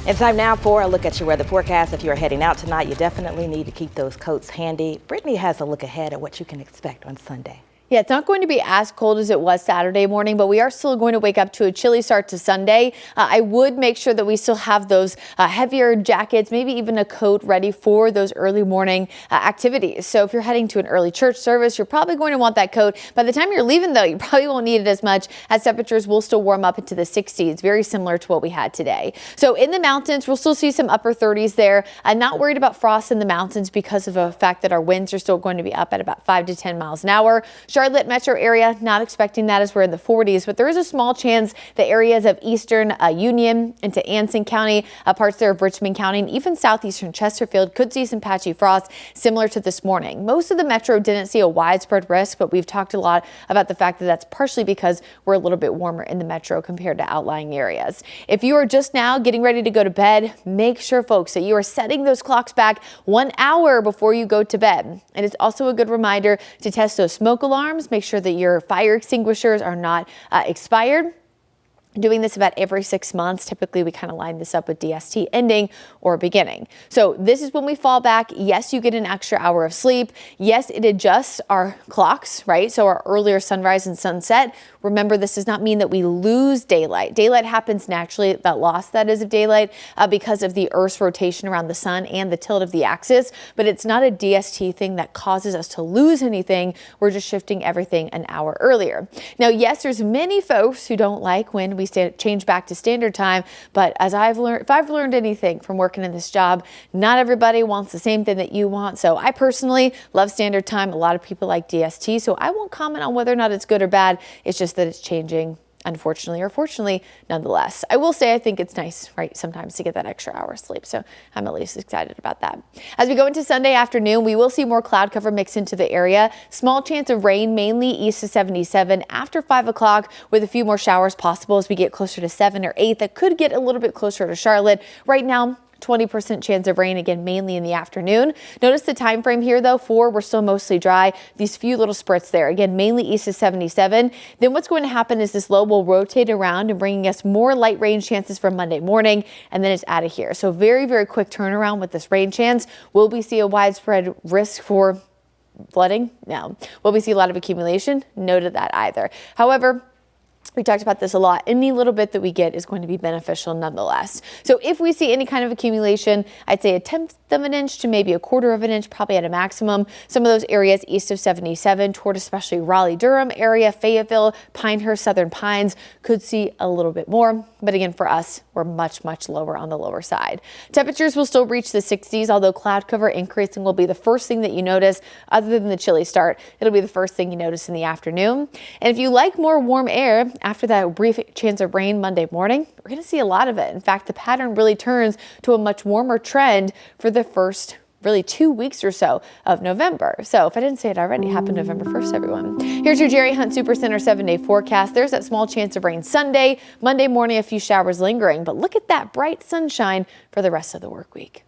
It's time now for a look at your weather forecast. If you're heading out tonight, you definitely need to keep those coats handy. Brittany has a look ahead at what you can expect on Sunday. Yeah, it's not going to be as cold as it was Saturday morning, but we are still going to wake up to a chilly start to Sunday. I would make sure that we still have those heavier jackets, maybe even a coat ready for those early morning activities. So if you're heading to an early church service, you're probably going to want that coat. By the time you're leaving, though, you probably won't need it as much, as temperatures will still warm up into the 60s, very similar to what we had today. So in the mountains, we'll still see some upper 30s there. I'm not worried about frost in the mountains because of the fact that our winds are still going to be up at about 5 to 10 miles an hour. Charlotte metro area, not expecting that as we're in the 40s, but there is a small chance the areas of eastern Union into Anson County, parts there of Richmond County, and even southeastern Chesterfield could see some patchy frost similar to this morning. Most of the metro didn't see a widespread risk, but we've talked a lot about the fact that that's partially because we're a little bit warmer in the metro compared to outlying areas. If you are just now getting ready to go to bed, make sure, folks, that you are setting those clocks back 1 hour before you go to bed. And it's also a good reminder to test those smoke alarms. Make sure that your fire extinguishers are not expired. Doing this about every 6 months. Typically, we kind of line this up with DST ending or beginning. So this is when we fall back. Yes, you get an extra hour of sleep. Yes, it adjusts our clocks, right? So our earlier sunrise and sunset. Remember, this does not mean that we lose daylight. Daylight happens naturally, that loss that is of daylight, because of the Earth's rotation around the sun and the tilt of the axis. But it's not a DST thing that causes us to lose anything. We're just shifting everything an hour earlier. Now, yes, there's many folks who don't like when we change back to standard time, but as if I've learned anything from working in this job, not everybody wants the same thing that you want. So I personally love standard time. A lot of people like DST, so I won't comment on whether or not it's good or bad. It's just that it's changing, unfortunately or fortunately, nonetheless. I will say I think it's nice, right, sometimes to get that extra hour of sleep. So I'm at least excited about that. As we go into Sunday afternoon, we will see more cloud cover mix into the area. Small chance of rain, mainly east of 77 after 5 o'clock, with a few more showers possible as we get closer to 7 or 8. That could get a little bit closer to Charlotte. Right now, 20% chance of rain, again, mainly in the afternoon. Notice the time frame here, though. 4, we're still mostly dry. These few little spurts there, again, mainly east of 77. Then what's going to happen is this low will rotate around and bringing us more light rain chances for Monday morning, and then it's out of here. So very, very quick turnaround with this rain chance. Will we see a widespread risk for flooding? No. Will we see a lot of accumulation? No to that either. However, we talked about this a lot. Any little bit that we get is going to be beneficial nonetheless. So if we see any kind of accumulation, I'd say 1/10 of an inch to maybe 1/4 of an inch, probably at a maximum. Some of those areas east of 77 toward especially Raleigh-Durham area, Fayetteville, Pinehurst, Southern Pines could see a little bit more. But again, for us, we're much, much lower on the lower side. Temperatures will still reach the 60s, although cloud cover increasing will be the first thing that you notice. Other than the chilly start, it'll be the first thing you notice in the afternoon. And if you like more warm air, after that brief chance of rain Monday morning, we're going to see a lot of it. In fact, the pattern really turns to a much warmer trend for the first really 2 weeks or so of November. So if I didn't say it already, happy November 1st, everyone. Here's your Jerry Hunt Supercenter 7-day forecast. There's that small chance of rain Sunday. Monday morning, a few showers lingering, but look at that bright sunshine for the rest of the work week.